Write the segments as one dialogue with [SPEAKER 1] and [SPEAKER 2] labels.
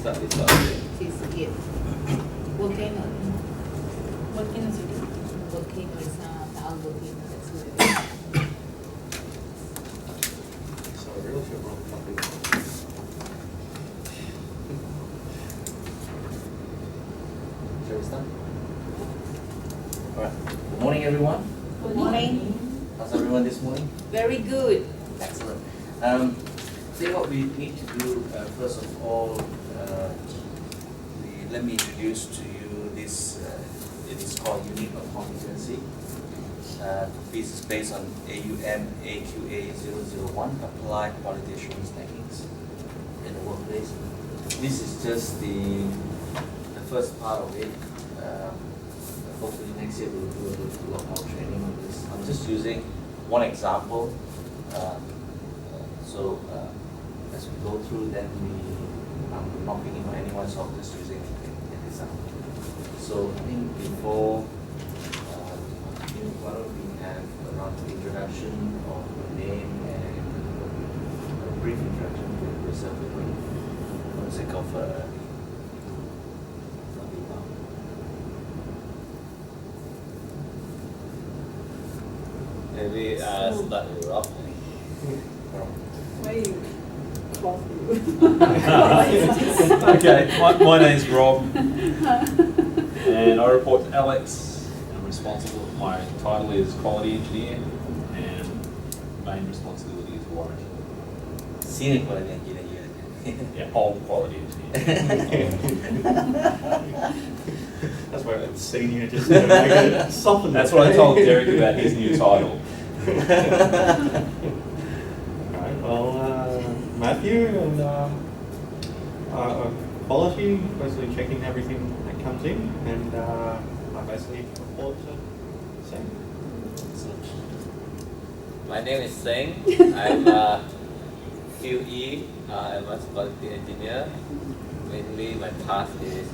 [SPEAKER 1] start this out.
[SPEAKER 2] Yes. Volcano. Volcano city. Volcano is Taal volcano. That's where it is.
[SPEAKER 1] So real shit wrong topic. Shall we start? Alright. Good morning, everyone.
[SPEAKER 2] Good morning.
[SPEAKER 1] How's everyone this morning?
[SPEAKER 2] Very good.
[SPEAKER 1] Excellent. See what we need to do first of all. Let me introduce to you this. It is called Unit of Competency. This is based on AUM AQA 001, Applied Quality Assurance Techniques in the workplace. This is just the first part of it. Hopefully next year we'll do a lot more training on this. I'm just using one example. So as we go through, then I'm not picking on anyone, so I'm just using an example. So I think before, why don't we have a round of introduction of your name and a brief introduction to yourself for the sake of
[SPEAKER 3] maybe start with Rob.
[SPEAKER 2] Why you close
[SPEAKER 3] Okay, my name's Rob, and I report to Alex. I'm responsible. My title is Quality Engineer, and main responsibility is warranty.
[SPEAKER 1] Senior Quality Engineer.
[SPEAKER 3] Yeah, whole Quality Engineer.
[SPEAKER 4] That's why it's senior, just to make it soften.
[SPEAKER 3] That's what I told Derek about his new title.
[SPEAKER 4] Alright, well, Matthew, and quality, basically checking everything that comes in, and I basically report to Sam.
[SPEAKER 5] My name is Seng. I'm QE. I'm a quality engineer. Mainly, my task is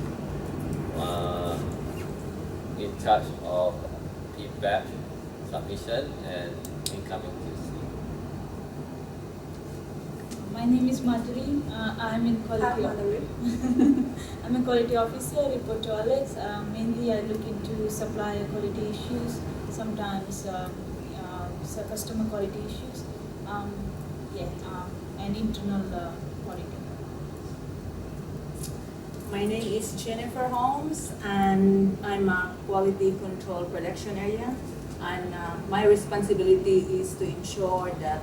[SPEAKER 5] in charge of feedback, submission, and incoming QC.
[SPEAKER 6] My name is Madhuri. I'm in quality. I'm a quality officer. I report to Alex. Mainly, I look into supplier quality issues. Sometimes customer quality issues. And internal auditing.
[SPEAKER 2] My name is Jennifer Holmes, and I'm a quality control production area. And my responsibility is to ensure that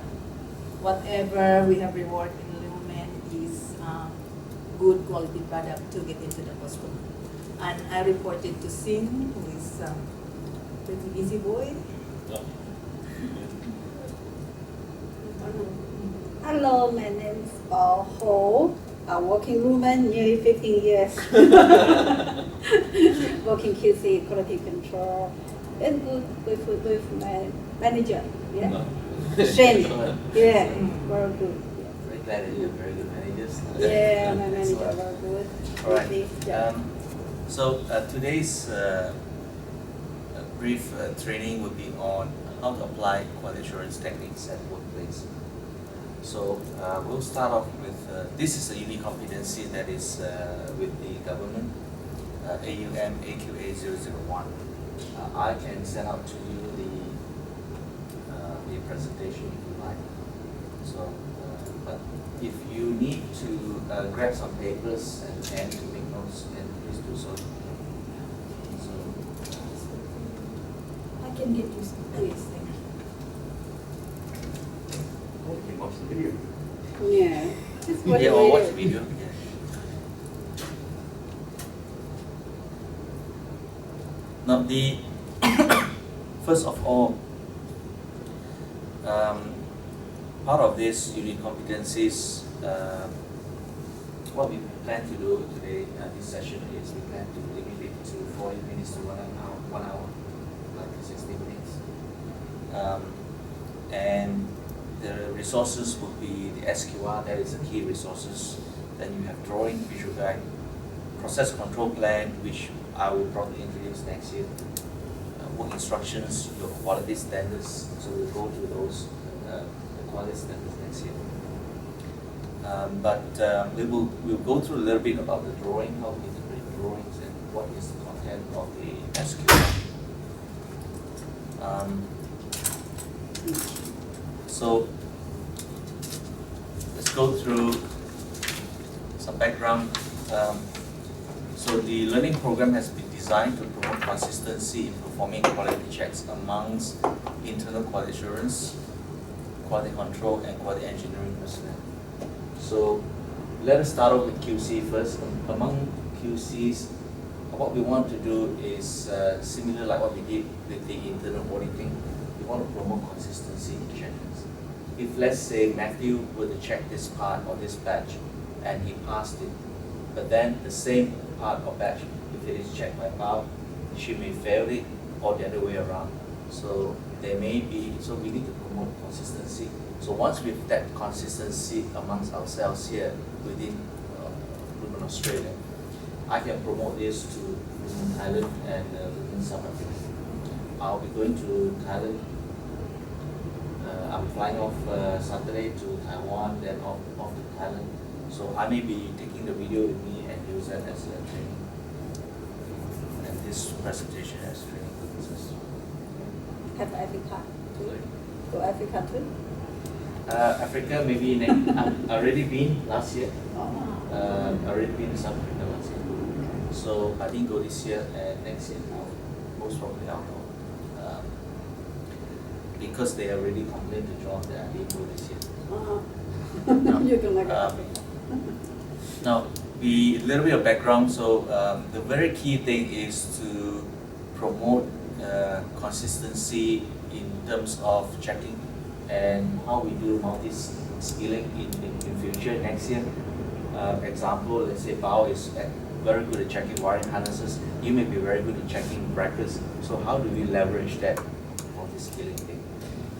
[SPEAKER 2] whatever we have reworked in Lumen is good quality product to get into the customer. And I reported to Singh, who is a pretty busy boy.
[SPEAKER 7] Hello, my name is Bao Ho. I'm working woman nearly 15 years. Working QC, quality control. And good with my manager. Yeah. Shane. Yeah, very good.
[SPEAKER 1] Very glad that you're very good managers.
[SPEAKER 7] Yeah, my manager very good.
[SPEAKER 1] All right. So today's brief training will be on how to apply quality assurance techniques at workplace. So we'll start off with, this is a unique competency that is with the government, AUM AQA 001. I can send out to you the presentation if you like. So, but if you need to grab some papers and pen to make notes, then please do so. So,
[SPEAKER 6] I can get you some.
[SPEAKER 2] Please, thank you.
[SPEAKER 4] Oh, you can watch the video.
[SPEAKER 7] Yeah. Just
[SPEAKER 1] yeah, or watch the video. Yeah. Now, the first of all, part of this unique competencies, what we plan to do today, this session is we plan to limit it to 40 minutes to 1 hour, like 60 minutes. And the resources will be the SQR, that is the key resources. Then you have drawing, visual guide, process control plan, which I will probably introduce next year. Work instructions, your quality standards, so we'll go through those, the quality standards next year. We'll go through a little bit about the drawing, how we integrate drawings, and what is the content of the SQL. So let's go through some background. So the learning program has been designed to promote consistency in performing quality checks amongst internal quality assurance, quality control, and quality engineering personnel. So let us start off with QC first. Among QCs, what we want to do is similar like what we did with the internal auditing. We want to promote consistency in checkings. If let's say Matthew were to check this part or this batch and he passed it, but then the same part or batch, if it is checked by Bao, she may fail it, or the other way around. So there may be, so we need to promote consistency. So once we have that consistency amongst ourselves here within Australia, I can promote this to Thailand and South Africa. I'll be going to Thailand. I'm flying off Saturday to Taiwan, then off to Thailand. So I may be taking the video with me and use that as a training, and this presentation as training purposes.
[SPEAKER 7] Have Africa too?
[SPEAKER 1] Sorry.
[SPEAKER 7] Go Africa too?
[SPEAKER 1] Africa maybe next. I've already been last year.
[SPEAKER 7] Oh.
[SPEAKER 1] Already been to South Africa last year. So I didn't go this year, and next year most probably I'll go. Because they already complained to John that I didn't go this year.
[SPEAKER 7] You're gonna go
[SPEAKER 1] Um,
[SPEAKER 7] Africa.
[SPEAKER 1] Now, a little bit of background. So the very key thing is to promote consistency in terms of checking and how we do multi-skilling in future next year. Example, let's say Bao is very good at checking wiring harnesses. You may be very good at checking brackets. So how do we leverage that multi-skilling thing?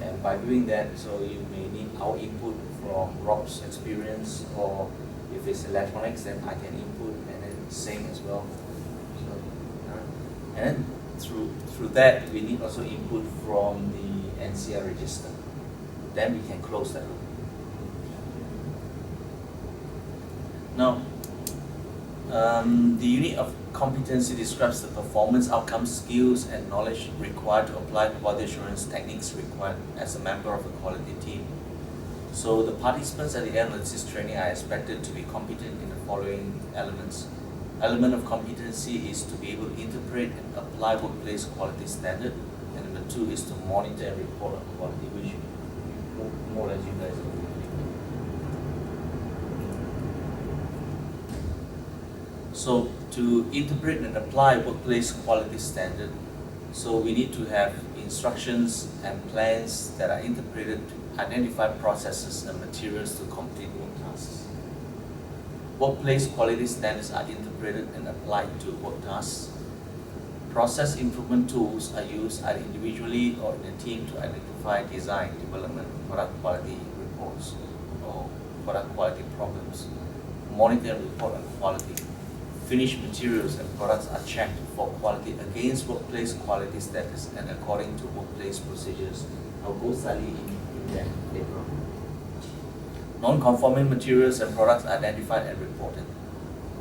[SPEAKER 1] And by doing that, so you may need our input from Rob's experience, or if it's electronics, then I can input and then sing as well. So, and then through that, we need also input from the NCR register. Then we can close that loop. Now, the unit of competency describes the performance, outcomes, skills, and knowledge required to apply quality assurance techniques required as a member of a quality team. So the participants at the end of this training are expected to be competent in the following elements. Element of competency is to be able to interpret and apply workplace quality standard. And number 2 is to monitor and report on quality, which more or less you guys are doing. So to interpret and apply workplace quality standard, so we need to have instructions and plans that are interpreted to identify processes and materials to complete work tasks. Workplace quality standards are interpreted and applied to work tasks. Process improvement tools are used either individually or in a team to identify design, development, product quality reports, or product quality problems. Monitor and report on quality. Finished materials and products are checked for quality against workplace quality standards and according to workplace procedures. I'll go slightly in that later on. Non-conforming materials and products are identified and reported.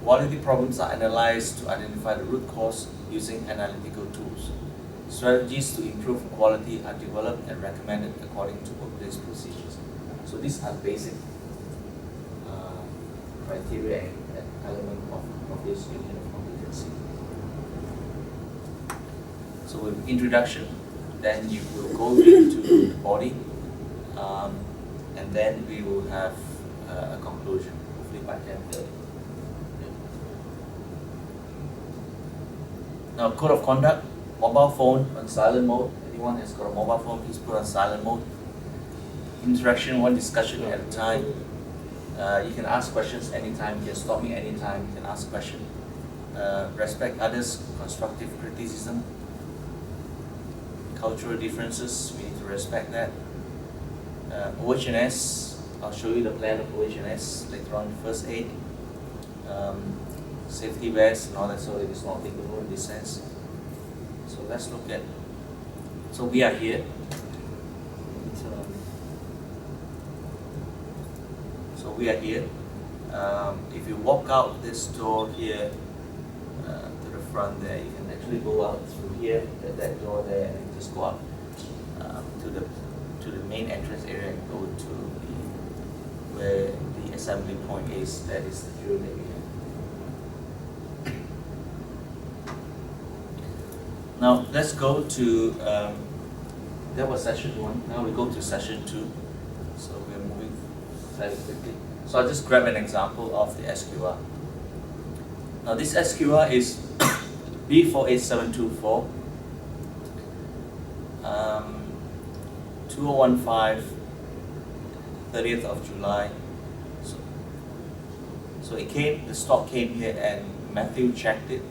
[SPEAKER 1] Quality problems are analyzed to identify the root cause using analytical tools. Strategies to improve quality are developed and recommended according to workplace procedures. So these are basic criteria and element of this unit of competency. So with introduction, then you will go into the body, and then we will have a conclusion, hopefully by 10:30. Now, code of conduct, mobile phone on silent mode. Anyone has got a mobile phone, please put on silent mode. Interaction, one discussion at a time. You can ask questions anytime, you can stop me anytime, you can ask questions. Respect others, constructive criticism. Cultural differences, we need to respect that. OH&S, I'll show you the plan of OH&S later on. First aid, safety vests and all that, so it is not applicable in this sense. So let's look at, so we are here. So we are here. If you walk out this door here to the front there, you can actually go out through here at that door there, and then just go up to the main entrance area and go to where the assembly point is. That is the drill that we have. Now let's go to that was session 1. Now we go to session 2. So we're moving fairly quickly. So I'll just grab an example of the SQR. Now this SQR is B48724 2015 30th of July. So the stock came here and Matthew checked it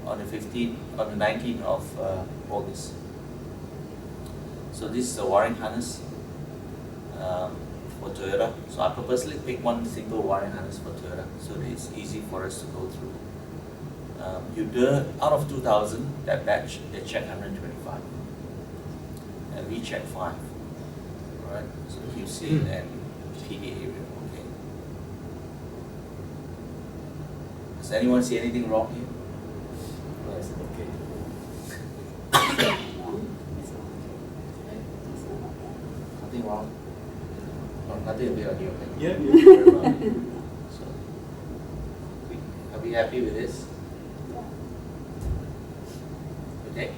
[SPEAKER 1] on the 19th of August. So this is the wiring harness for Toyota. So I purposely picked one single wiring harness for Toyota so that it's easy for us to go through. Out of 2,000, that batch, they checked 125. And we checked 5. Alright, so QC and PD area, okay. Does anyone see anything wrong here?
[SPEAKER 5] No, it's okay.
[SPEAKER 1] Nothing wrong? No, nothing will be on you, okay?
[SPEAKER 4] Yeah,
[SPEAKER 1] Very well. So, are we happy with this? Okay.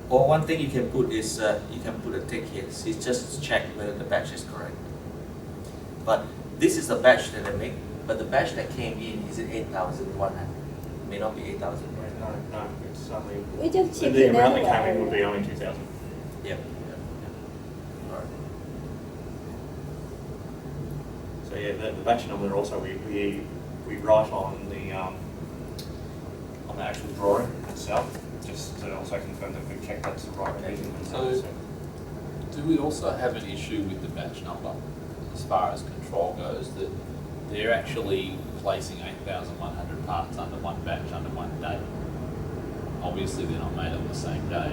[SPEAKER 1] Or one thing you can put is you can put a tick here. So it's just to check whether the batch is correct. But this is the batch that I make. But the batch that came in is at 8,100. May not be 8,000.
[SPEAKER 4] No, it's only.
[SPEAKER 7] We just check
[SPEAKER 4] The
[SPEAKER 7] it
[SPEAKER 4] amount that
[SPEAKER 7] anyway.
[SPEAKER 4] came in would be only 2,000.
[SPEAKER 1] Yep. Alright.
[SPEAKER 4] So yeah, the batch number also we write on the actual drawing itself, just to also confirm that we've checked that's the right reading.
[SPEAKER 3] So, do we also have an issue with the batch number as far as control goes, that they're actually placing 8,100 parts under one batch under one day? Obviously they're not made on the same day.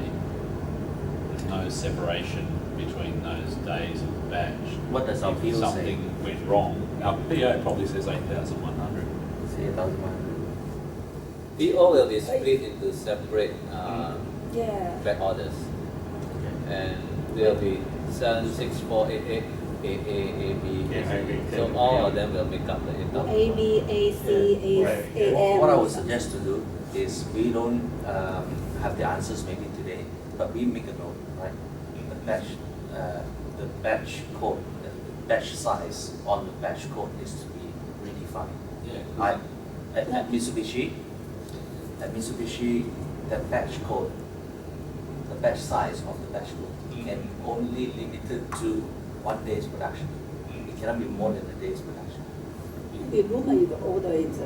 [SPEAKER 3] There's no separation between those days of the batch.
[SPEAKER 1] What does our
[SPEAKER 3] If
[SPEAKER 1] PO say?
[SPEAKER 3] something went wrong, our PO probably says 8,100.
[SPEAKER 1] It's 8,100.
[SPEAKER 5] PO will be split into separate
[SPEAKER 7] Yeah.
[SPEAKER 5] track orders,
[SPEAKER 1] Okay.
[SPEAKER 5] and there will be 76488 AA, AB,
[SPEAKER 4] Yeah, AB.
[SPEAKER 5] so all of them will make up the 8,000.
[SPEAKER 7] A, B, A, C,
[SPEAKER 4] Right.
[SPEAKER 7] A, M.
[SPEAKER 1] What I would suggest to do is we don't have the answers maybe today, but we make a note, right? The batch code, the batch size on the batch code is to be redefined.
[SPEAKER 3] Yeah.
[SPEAKER 1] At Mitsubishi, the batch code, the batch size of the batch code can only limited to 1 day's production. It cannot be more than a day's production.
[SPEAKER 7] The normally the order is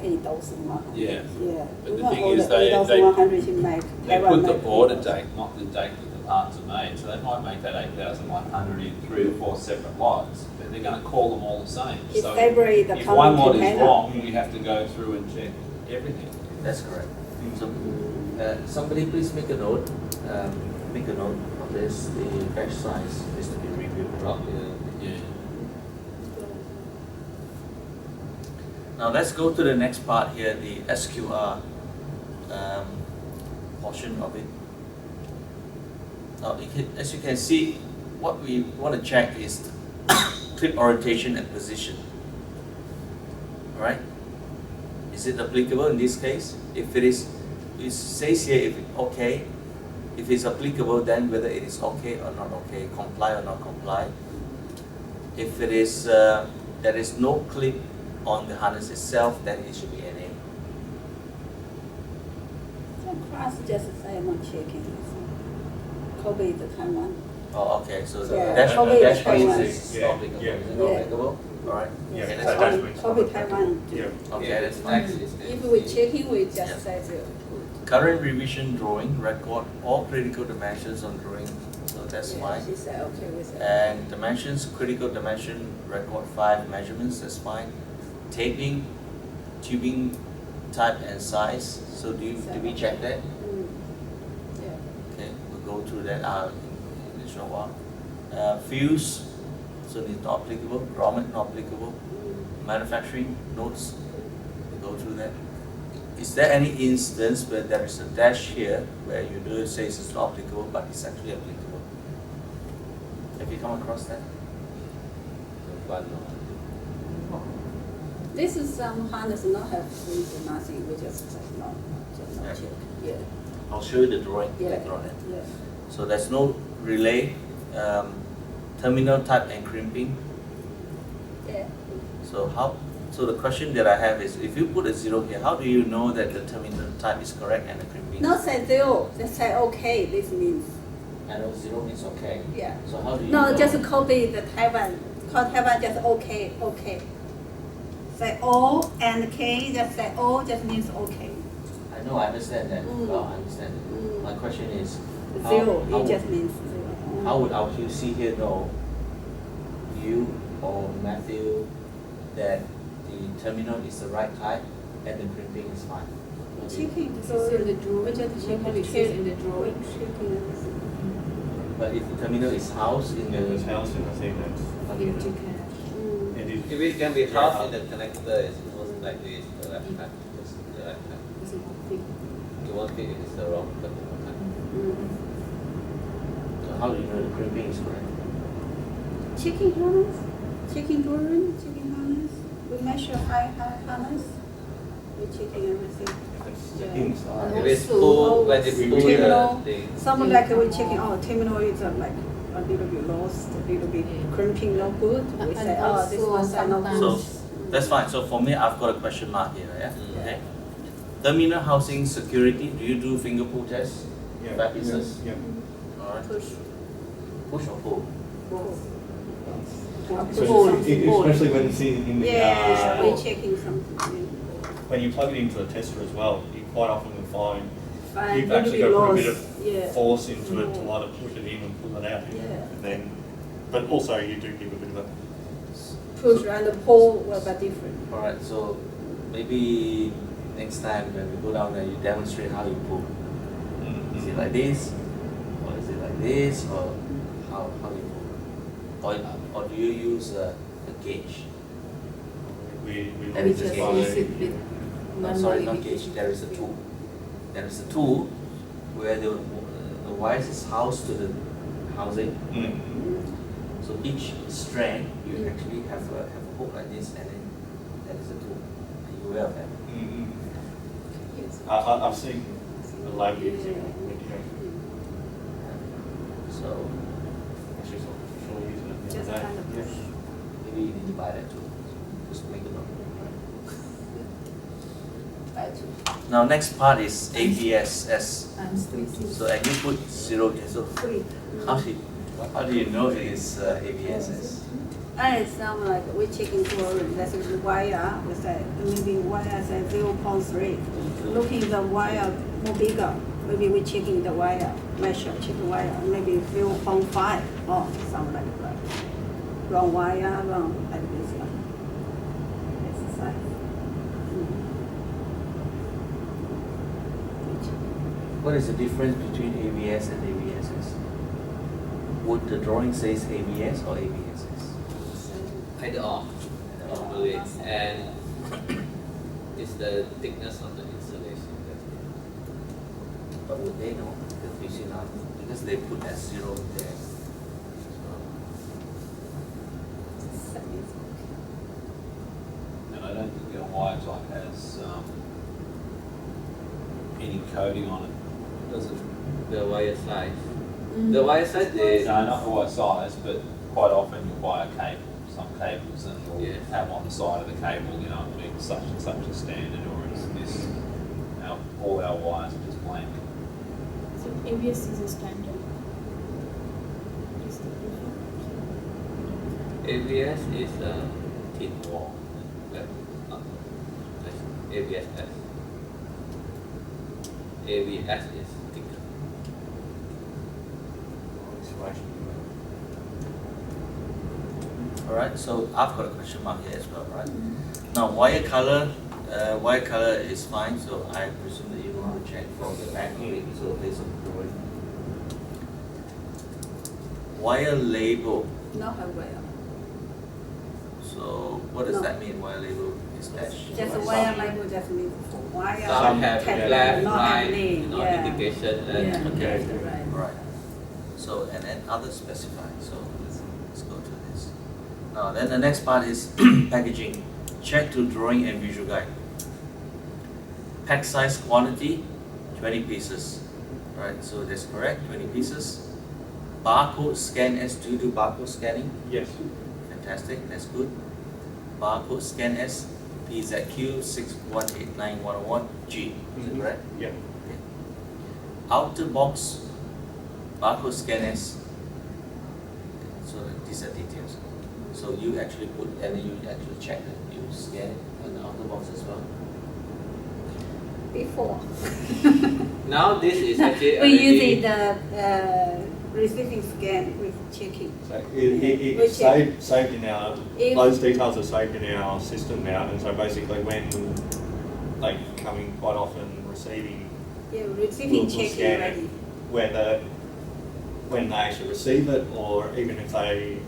[SPEAKER 7] 8,100.
[SPEAKER 3] Yeah.
[SPEAKER 7] Yeah.
[SPEAKER 3] But the
[SPEAKER 7] Woman
[SPEAKER 3] thing
[SPEAKER 7] order
[SPEAKER 3] is they
[SPEAKER 7] 8,100 she make.
[SPEAKER 3] They
[SPEAKER 7] everyone
[SPEAKER 3] put the
[SPEAKER 7] make
[SPEAKER 3] order
[SPEAKER 7] 8,000.
[SPEAKER 3] date, not the date that the parts are made, so they might make that 8,100 in 3 or 4 separate lots, but they're going to call them all the same.
[SPEAKER 7] It's
[SPEAKER 3] So
[SPEAKER 7] February the
[SPEAKER 3] if
[SPEAKER 7] coming
[SPEAKER 3] one lot is
[SPEAKER 7] container.
[SPEAKER 3] wrong, we have to go through and check everything.
[SPEAKER 1] That's correct. So, somebody please make a note. Make a note of this. The batch size is to be reviewed.
[SPEAKER 3] Yeah.
[SPEAKER 1] Now let's go to the next part here, the SQR portion of it. Now, as you can see, what we want to check is clip orientation and position. Alright? Is it applicable in this case? If it is, it says here if okay. If it's applicable, then whether it is okay or not okay, comply or not comply. If it is, there is no clip on the harness itself, then it should be NA.
[SPEAKER 7] So class just say not checking. Kobe the Taiwan.
[SPEAKER 1] Oh, okay, so the
[SPEAKER 7] Yeah,
[SPEAKER 1] dash
[SPEAKER 7] probably
[SPEAKER 1] dash
[SPEAKER 7] it's
[SPEAKER 1] plane
[SPEAKER 7] Taiwan.
[SPEAKER 1] is
[SPEAKER 4] Yeah,
[SPEAKER 1] not applicable,
[SPEAKER 4] yeah.
[SPEAKER 1] is it not
[SPEAKER 7] Yeah.
[SPEAKER 1] applicable? Alright,
[SPEAKER 4] Yeah,
[SPEAKER 1] okay,
[SPEAKER 4] so
[SPEAKER 1] that's
[SPEAKER 4] dash
[SPEAKER 1] fine.
[SPEAKER 4] plane's
[SPEAKER 7] Kobe
[SPEAKER 4] not
[SPEAKER 7] Taiwan.
[SPEAKER 4] Yeah.
[SPEAKER 1] Okay, that's fine.
[SPEAKER 5] Next is the
[SPEAKER 7] If we checking, we just
[SPEAKER 1] Yeah.
[SPEAKER 7] say zero.
[SPEAKER 1] Current revision drawing, record all critical dimensions on drawing, so that's
[SPEAKER 7] Yeah,
[SPEAKER 1] fine.
[SPEAKER 7] she said okay with that.
[SPEAKER 1] And dimensions, critical dimension, record 5 measurements, that's fine. Taping, tubing type and size, so do we check that?
[SPEAKER 7] Yeah.
[SPEAKER 1] Okay, we'll go through that in a short while. Fuse, so it's not applicable. Raw mat not applicable. Manufacturing notes, we go through that. Is there any instance where there is a dash here where you do it says it's not applicable but it's actually applicable? Have you come across that?
[SPEAKER 5] But no.
[SPEAKER 7] This is some harness not have reason, nothing, we just like not
[SPEAKER 1] Yeah.
[SPEAKER 7] check. Yeah.
[SPEAKER 1] I'll show you the drawing
[SPEAKER 7] Yeah.
[SPEAKER 1] later on.
[SPEAKER 7] Yeah.
[SPEAKER 1] So there's no relay, terminal type and crimping.
[SPEAKER 7] Yeah.
[SPEAKER 1] So the question that I have is, if you put a 0 here, how do you know that the terminal type is correct and the crimping?
[SPEAKER 7] Not say zero, just say okay, this means.
[SPEAKER 1] I know 0 means okay.
[SPEAKER 7] Yeah.
[SPEAKER 1] So how do you know?
[SPEAKER 7] No, just copy the Taiwan. Call Taiwan just okay, okay. Say O and K, just say O just means okay.
[SPEAKER 1] I know, I understand that.
[SPEAKER 7] Mm.
[SPEAKER 1] Well, I understand.
[SPEAKER 7] Mm.
[SPEAKER 1] My question is, how,
[SPEAKER 7] Zero,
[SPEAKER 1] how,
[SPEAKER 7] it just means zero.
[SPEAKER 1] how would our QC here know, you or Matthew, that the terminal is the right type and the crimping is fine?
[SPEAKER 7] Checking,
[SPEAKER 2] This
[SPEAKER 7] so
[SPEAKER 2] is in the drawing.
[SPEAKER 7] we just check
[SPEAKER 2] Normally it says in the drawing.
[SPEAKER 1] But if the terminal is housed in
[SPEAKER 4] Yeah,
[SPEAKER 1] the
[SPEAKER 4] this house, I think that's.
[SPEAKER 2] In Japan.
[SPEAKER 4] It is.
[SPEAKER 5] If it can be housed in the connector, it's most likely it's the left type. It's the left type.
[SPEAKER 2] This is not big.
[SPEAKER 5] You won't fit if it's the wrong terminal type.
[SPEAKER 1] So how do you know the crimping is correct?
[SPEAKER 7] Checking harness, checking drawing, checking harness. We measure high harness. We checking everything.
[SPEAKER 4] If it's
[SPEAKER 7] Yeah.
[SPEAKER 4] checking, it's not.
[SPEAKER 2] And
[SPEAKER 5] If it's
[SPEAKER 2] also-
[SPEAKER 5] full, when it's full, the
[SPEAKER 7] Terminal.
[SPEAKER 5] thing.
[SPEAKER 7] Some like we checking, oh, terminal is like a little bit lost, a little bit crimping, no good. We
[SPEAKER 2] And
[SPEAKER 7] say, oh, this
[SPEAKER 2] also
[SPEAKER 7] one side no
[SPEAKER 2] sometimes-
[SPEAKER 7] good.
[SPEAKER 1] So that's fine. So for me, I've got a question mark here. Yeah.
[SPEAKER 5] Mm.
[SPEAKER 1] Okay. Terminal housing security. Do you do finger pull tests?
[SPEAKER 4] Yeah.
[SPEAKER 1] 5 pieces.
[SPEAKER 4] Yeah.
[SPEAKER 1] All right.
[SPEAKER 7] Push.
[SPEAKER 1] Push or pull?
[SPEAKER 4] Especially when it's in the,
[SPEAKER 7] Yeah, we checking something.
[SPEAKER 4] when you plug it into the tester as well, you quite often will find
[SPEAKER 7] Fine,
[SPEAKER 4] you've
[SPEAKER 7] little
[SPEAKER 4] actually
[SPEAKER 7] bit
[SPEAKER 4] got to put a bit
[SPEAKER 7] lost.
[SPEAKER 4] of
[SPEAKER 7] Yeah.
[SPEAKER 4] force into it to let it push it in and pull it out.
[SPEAKER 7] Yeah.
[SPEAKER 4] And then, but also you do give a bit of a.
[SPEAKER 7] Push and the pull will be different.
[SPEAKER 1] All right. So maybe next time when we go down there, you demonstrate how you pull. Is it like this, or is it like this, or how you pull? Or do you use a gauge?
[SPEAKER 4] We
[SPEAKER 1] That
[SPEAKER 2] We
[SPEAKER 1] is
[SPEAKER 2] just
[SPEAKER 1] a gauge.
[SPEAKER 2] use it with
[SPEAKER 1] No, sorry,
[SPEAKER 2] manually.
[SPEAKER 1] not gauge. There is a tool. There is a tool where the wires is housed to the housing. So each strand you actually have a hook like this, and then that is a tool. Are you aware of that?
[SPEAKER 2] Yes.
[SPEAKER 4] I've seen the lab using it.
[SPEAKER 1] So
[SPEAKER 4] Actually, sure using it the
[SPEAKER 7] Just
[SPEAKER 4] other day.
[SPEAKER 7] kind of
[SPEAKER 4] Yeah.
[SPEAKER 7] push.
[SPEAKER 1] maybe you need to buy that too. Just make it up. Now next part is ABSS.
[SPEAKER 2] I'm squeezing.
[SPEAKER 1] So and you put 0 here. So
[SPEAKER 2] Three.
[SPEAKER 1] how do you know it is ABSS?
[SPEAKER 7] And it's some like we checking for that's the wire. We say maybe wire say 0.3. Looking the wire more bigger. Maybe we checking the wire measure check the wire maybe 0.5 or something like that. Wrong wire, wrong like this one. Exercise.
[SPEAKER 1] What is the difference between ABS and ABSS? Would the drawing says ABS or ABSS?
[SPEAKER 5] Either or, normally, and it's the thickness of the insulation.
[SPEAKER 1] But would they know? Because you see now, because they put that 0 there.
[SPEAKER 3] And I don't think your wire type has any coating on it, does it?
[SPEAKER 5] The wire size. The wire size is
[SPEAKER 3] No, not the wire size, but quite often you'll buy a cable, some cables, and will
[SPEAKER 5] Yeah.
[SPEAKER 3] have on the side of the cable, you know, it's such and such a standard, or it's this. All our wires are just blank.
[SPEAKER 6] So ABS is a standard. Is the preferred?
[SPEAKER 5] ABS is a thin wall. That's ABSS. ABS is thicker.
[SPEAKER 1] Alright, so I've got a question mark here as well, right? Now wire color is fine, so I presume that you want to check from the back of it, so based on the drawing. Wire label,
[SPEAKER 7] Not have wire.
[SPEAKER 1] So what does
[SPEAKER 7] No.
[SPEAKER 1] that mean, wire label is dash?
[SPEAKER 7] Just a wire label just means for wire.
[SPEAKER 5] Some have
[SPEAKER 7] tag,
[SPEAKER 5] left,
[SPEAKER 7] not have
[SPEAKER 5] right,
[SPEAKER 7] name, yeah.
[SPEAKER 5] indication,
[SPEAKER 7] Yeah,
[SPEAKER 5] and
[SPEAKER 1] Okay.
[SPEAKER 7] that's right.
[SPEAKER 1] Right. So, and then other specify, so let's go to this. Now, then the next part is packaging. Check to drawing and visual guide. Pack size quantity, 20 pieces. Right, so that's correct, 20 pieces. Barcode scan as, do you do barcode scanning?
[SPEAKER 4] Yes.
[SPEAKER 1] Fantastic, that's good. Barcode scan as PZQ 6189101G, is it correct?
[SPEAKER 4] Yeah.
[SPEAKER 1] Okay. Outer box barcode scan as, so these are details. So you actually put, and then you actually check it, you scan it on the outer box as well.
[SPEAKER 7] Before.
[SPEAKER 5] now this is actually
[SPEAKER 7] We use
[SPEAKER 5] already-
[SPEAKER 7] the receiving scan with checking.
[SPEAKER 4] So it's saved in our,
[SPEAKER 7] If-
[SPEAKER 4] those details are saved in our system now, and so basically when they coming quite often receiving,
[SPEAKER 7] Yeah, receiving
[SPEAKER 4] we'll
[SPEAKER 7] checking
[SPEAKER 4] scan it,
[SPEAKER 7] ready.
[SPEAKER 4] whether when they actually receive it or even if they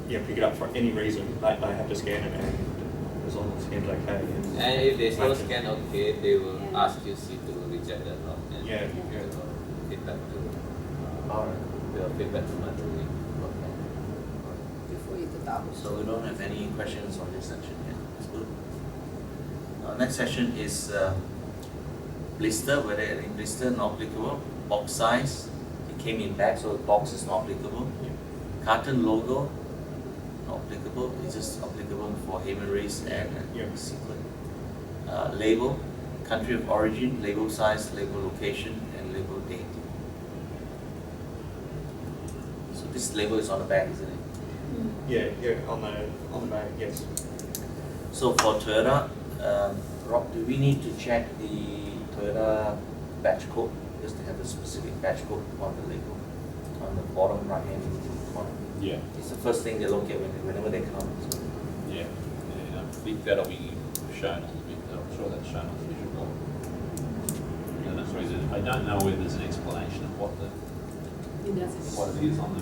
[SPEAKER 4] pick it up for any reason, they have to scan it, and as long as the scan's okay.
[SPEAKER 5] And if there's no
[SPEAKER 4] match it.
[SPEAKER 5] scan okay, they will
[SPEAKER 7] Yeah.
[SPEAKER 5] ask you see to reject that or and
[SPEAKER 4] Yeah.
[SPEAKER 5] you will feedback to
[SPEAKER 1] Alright.
[SPEAKER 5] feedback to Madhuri.
[SPEAKER 1] Okay.
[SPEAKER 7] Before you do double.
[SPEAKER 1] So we don't have any questions on this section yet. That's good. Next section is blister, whether any blister not applicable. Box size, it came in bag, so the box is not applicable. Carton logo, not applicable. It's just applicable for Haven Race and
[SPEAKER 4] Yeah.
[SPEAKER 1] sequin. Label, country of origin, label size, label location, and label date. So this label is on the back, isn't it?
[SPEAKER 4] Yeah, on the back, yes.
[SPEAKER 1] So for Toyota, Rob, do we need to check the Toyota batch code? Because they have a specific batch code on the label, on the bottom right hand corner.
[SPEAKER 3] Yeah,
[SPEAKER 1] It's the first thing they look at whenever they come. So,
[SPEAKER 3] yeah. And I think that'll be shown on the video. I'm sure that's shown on the visual board. And that's the reason, I don't know whether there's an explanation of what
[SPEAKER 2] It doesn't.
[SPEAKER 3] what it is on the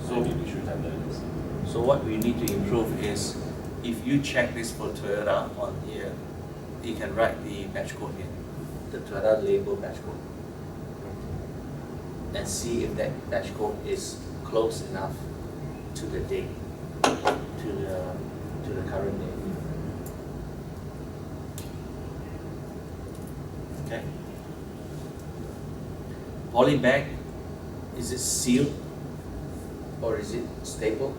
[SPEAKER 1] So-
[SPEAKER 3] maybe we should have that.
[SPEAKER 1] so what we need to improve is, if you check this for Toyota on here, you can write the batch code here, the Toyota label batch code, and see if that batch code is close enough to the date, to the current date. Okay. Poly bag, is it sealed or is it stapled?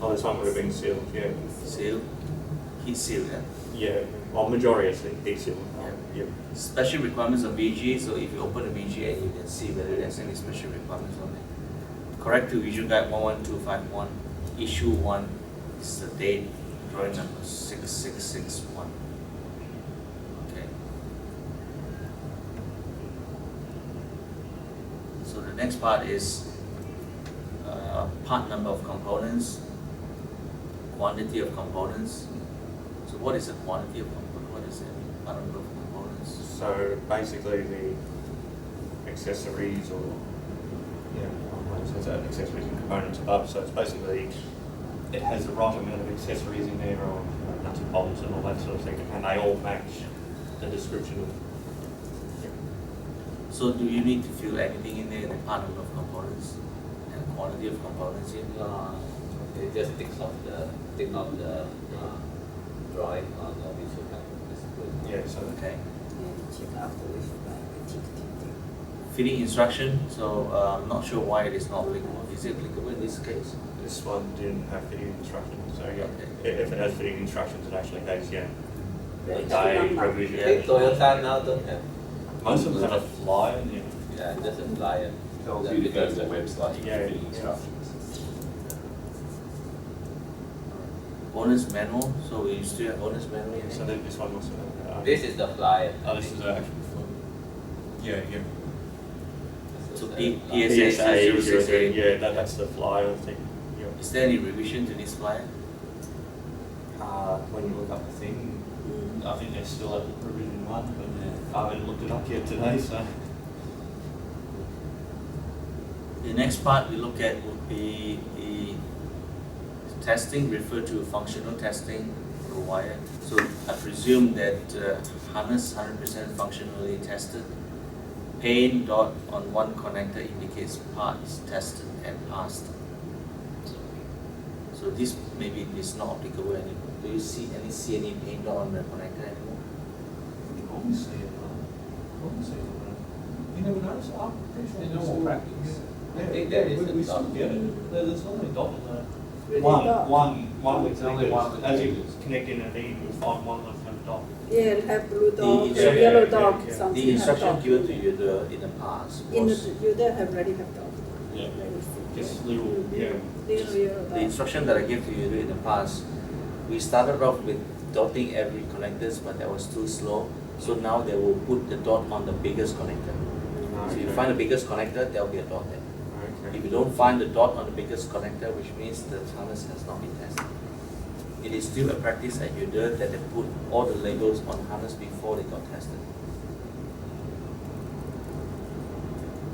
[SPEAKER 4] Oh, this one would have been sealed, yeah.
[SPEAKER 1] Sealed, heat sealed, yeah.
[SPEAKER 4] Yeah, well, majority is heat sealed.
[SPEAKER 1] Yeah.
[SPEAKER 4] Yeah.
[SPEAKER 1] Special requirements of VG, so if you open the VG and you can see whether there's any special requirements on it. Correct to Visual Guide 11251, issue 1 is the date, drawing number 6661. Okay. So the next part is part number of components, quantity of components. So what is the quantity of components? What is it? Part number of components.
[SPEAKER 4] So basically the accessories or, accessories and components above, so it's basically, it has the right amount of accessories in there or nuts and bolts and all that sort of thing, and they all match the description of.
[SPEAKER 1] So do you need to fill anything in there, the part number of components and quantity of components here?
[SPEAKER 5] It just ticks off the drawing on the visual guide. That's good.
[SPEAKER 4] Yeah, so
[SPEAKER 1] Okay.
[SPEAKER 7] Yeah, check out the wish back. Tick, tick, tick.
[SPEAKER 1] Fitting instruction, so I'm not sure why it is not applicable. Is it applicable in this case?
[SPEAKER 4] this one didn't have fitting instructions, so yeah,
[SPEAKER 1] Okay.
[SPEAKER 4] if it has fitting instructions, it actually has, yeah.
[SPEAKER 7] The
[SPEAKER 4] Day
[SPEAKER 7] number.
[SPEAKER 4] provision.
[SPEAKER 5] I think Toyota now don't have.
[SPEAKER 4] Most of them have a flyer, yeah.
[SPEAKER 5] Yeah, just a flyer.
[SPEAKER 3] Tells you to go to their website, you
[SPEAKER 4] Yeah,
[SPEAKER 3] can fit
[SPEAKER 4] yeah.
[SPEAKER 3] instructions.
[SPEAKER 1] Owner's manual, so we still have owner's manual in
[SPEAKER 4] So
[SPEAKER 1] there?
[SPEAKER 4] then this one also.
[SPEAKER 5] This is the flyer.
[SPEAKER 4] Oh, this is the actual form. Yeah, yeah.
[SPEAKER 5] This
[SPEAKER 1] So
[SPEAKER 5] is
[SPEAKER 1] P-
[SPEAKER 5] the
[SPEAKER 1] PSA
[SPEAKER 4] PSA
[SPEAKER 1] 068.
[SPEAKER 4] yeah, that's the flyer thing. Yeah.
[SPEAKER 1] Is there any revision to this flyer?
[SPEAKER 4] When you look up the thing, I think there's still a revision one, but I haven't looked it up yet today, so.
[SPEAKER 1] The next part we look at would be the testing refer to functional testing of the wire. So I presume that harness 100% functionally tested. Paint dot on one connector indicates parts tested and passed. So this maybe is not applicable anymore. Do you see any paint dot on the connector anymore?
[SPEAKER 3] Obviously, you never notice? I'm pretty sure. In normal practice.
[SPEAKER 5] I think there is
[SPEAKER 3] we
[SPEAKER 5] a
[SPEAKER 3] still
[SPEAKER 5] dot.
[SPEAKER 3] get it. There's normally a dot on there.
[SPEAKER 7] Really
[SPEAKER 4] One,
[SPEAKER 7] dot.
[SPEAKER 4] one with
[SPEAKER 3] There's only one with
[SPEAKER 4] as you
[SPEAKER 3] connectors.
[SPEAKER 4] connect in a lead, you'll find one with no dot.
[SPEAKER 7] Yeah, have blue dot,
[SPEAKER 1] instruction-
[SPEAKER 7] yellow
[SPEAKER 4] yeah,
[SPEAKER 7] dot,
[SPEAKER 4] yeah.
[SPEAKER 7] something
[SPEAKER 1] The
[SPEAKER 7] have
[SPEAKER 1] instruction
[SPEAKER 7] dot.
[SPEAKER 1] given to you in the past
[SPEAKER 7] In the,
[SPEAKER 1] was
[SPEAKER 7] you there have already have dot.
[SPEAKER 3] Yeah.
[SPEAKER 4] Just little, yeah.
[SPEAKER 7] Little yellow
[SPEAKER 1] the
[SPEAKER 7] dot.
[SPEAKER 1] instruction that I gave to you in the past. We started off with dotting every connectors, but that was too slow. So now they will put the dot on the biggest connector. So you find the biggest connector, there will be a dot there.
[SPEAKER 4] Okay.
[SPEAKER 1] If you don't find the dot on the biggest connector, which means the harness has not been tested. It is still a practice at UDER that they put all the labels on harness before they got tested.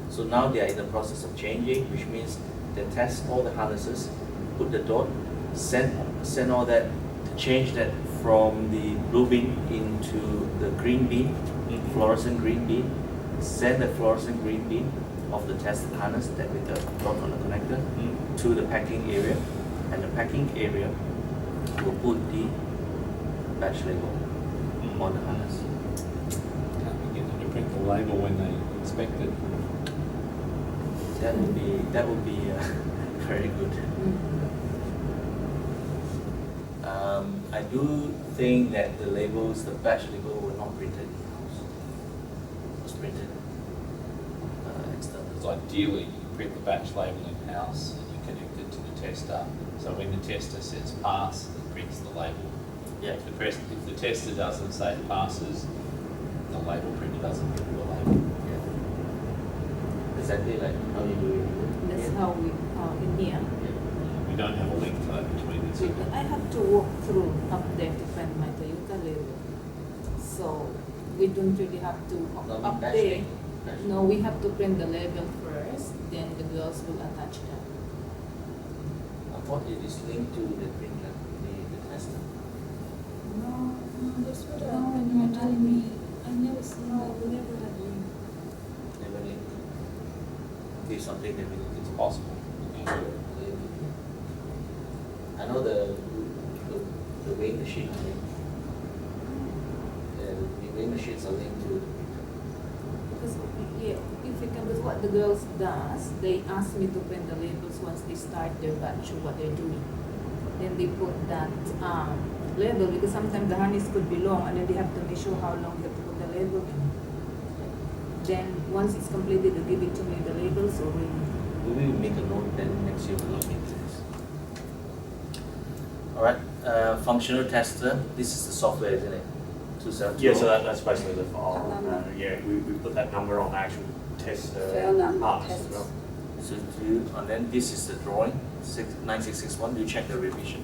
[SPEAKER 1] So now they are in the process of changing, which means they test all the harnesses, put the dot, send all that, to change that from the blue beam into the green beam, fluorescent green beam, send the fluorescent green beam of the tested harness that with the dot on the connector to the packing area, and the packing area will put the batch label on the harness.
[SPEAKER 3] Can't we get them to print the label when they inspect it?
[SPEAKER 1] That would be very good. I do think that the labels, the batch label, were not printed in-house. It was printed externally.
[SPEAKER 3] Because ideally, you print the batch label in-house and you connect it to the tester. So when the tester says pass, it prints the label.
[SPEAKER 1] Yeah.
[SPEAKER 3] If the tester doesn't say it passes, the label printer doesn't print the label.
[SPEAKER 1] Yeah. Exactly like how you do it.
[SPEAKER 2] That's
[SPEAKER 1] Yeah.
[SPEAKER 2] how we, in here.
[SPEAKER 3] We don't have a link to that between the two.
[SPEAKER 2] I have to walk through up there to find my Toyota label. So we don't really have to,
[SPEAKER 1] No,
[SPEAKER 2] up
[SPEAKER 1] batch
[SPEAKER 2] there.
[SPEAKER 1] label. Batch
[SPEAKER 2] No, we have to print the label first, then the girls will attach that.
[SPEAKER 1] I thought it is linked to the printer, the tester.
[SPEAKER 6] No, that's what
[SPEAKER 2] No,
[SPEAKER 6] when you
[SPEAKER 2] no,
[SPEAKER 6] were telling
[SPEAKER 2] no.
[SPEAKER 6] me. I never seen
[SPEAKER 2] No,
[SPEAKER 6] that.
[SPEAKER 2] we never had link.
[SPEAKER 1] Never linked. It is something that we need
[SPEAKER 3] It's
[SPEAKER 1] to
[SPEAKER 3] possible. Yeah.
[SPEAKER 1] I know the weighing machine are linked. The weighing machines are linked to the printer.
[SPEAKER 2] Because, yeah, if you can, because what the girls does, they ask me to print the labels once they start their batch of what they're doing. Then they put that label, because sometimes the harness could be long, and then they have to make sure how long they have to put the label in. Then, once it's completed, they give it to me, the labels, or
[SPEAKER 1] We will make a note, then next year we'll look into this. Alright, functional tester, this is the software, isn't it? 272.
[SPEAKER 4] Yeah, so that's basically the file. Yeah, we put that number on the actual test
[SPEAKER 7] File number,
[SPEAKER 4] harness
[SPEAKER 7] test.
[SPEAKER 4] as well.
[SPEAKER 1] So and then this is the drawing, 9661, do you check the revision?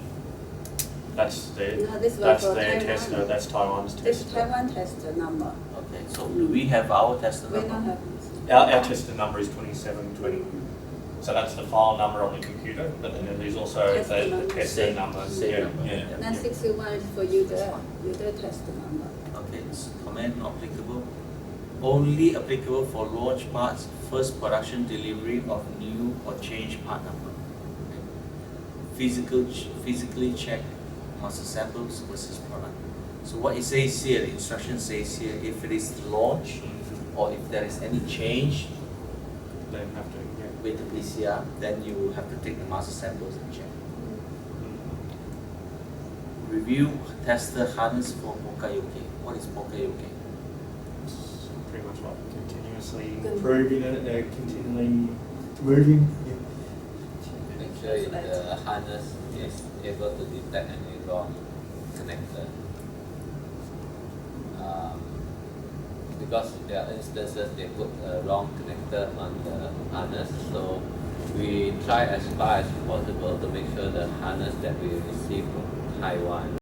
[SPEAKER 4] That's their,
[SPEAKER 7] No, this was
[SPEAKER 4] that's
[SPEAKER 7] for
[SPEAKER 4] their
[SPEAKER 7] Taiwan.
[SPEAKER 4] tester, that's Taiwan's
[SPEAKER 7] This
[SPEAKER 4] tester.
[SPEAKER 7] Taiwan tester number.
[SPEAKER 1] Okay, so do we have our tester
[SPEAKER 7] We
[SPEAKER 1] number?
[SPEAKER 7] don't have this.
[SPEAKER 4] Our tester number is 2720. So that's the file number on the computer, but then there's also
[SPEAKER 7] Tester
[SPEAKER 4] the
[SPEAKER 7] number.
[SPEAKER 4] tester
[SPEAKER 1] Same-
[SPEAKER 4] number.
[SPEAKER 1] same
[SPEAKER 4] Yeah,
[SPEAKER 1] number.
[SPEAKER 4] yeah.
[SPEAKER 7] 961 is for user tester number.
[SPEAKER 1] Okay, it's comment not applicable. Only applicable for launch parts, first production delivery of new or changed part number. Physically check master samples versus product. So what it says here, the instruction says here, if it is launch or if there is any change
[SPEAKER 4] They have to, yeah.
[SPEAKER 1] with the PCR, then you will have to take the master samples and check. Review tester harness for Pokayoke. What is Pokayoke?
[SPEAKER 4] It's pretty much like continuously
[SPEAKER 2] Good.
[SPEAKER 4] improving it, continually moving.
[SPEAKER 5] Make sure if the harness is able to detect any wrong connector. Because there are instances they put a wrong connector on the harness, so we try as far as possible to make sure the harness that we receive from Taiwan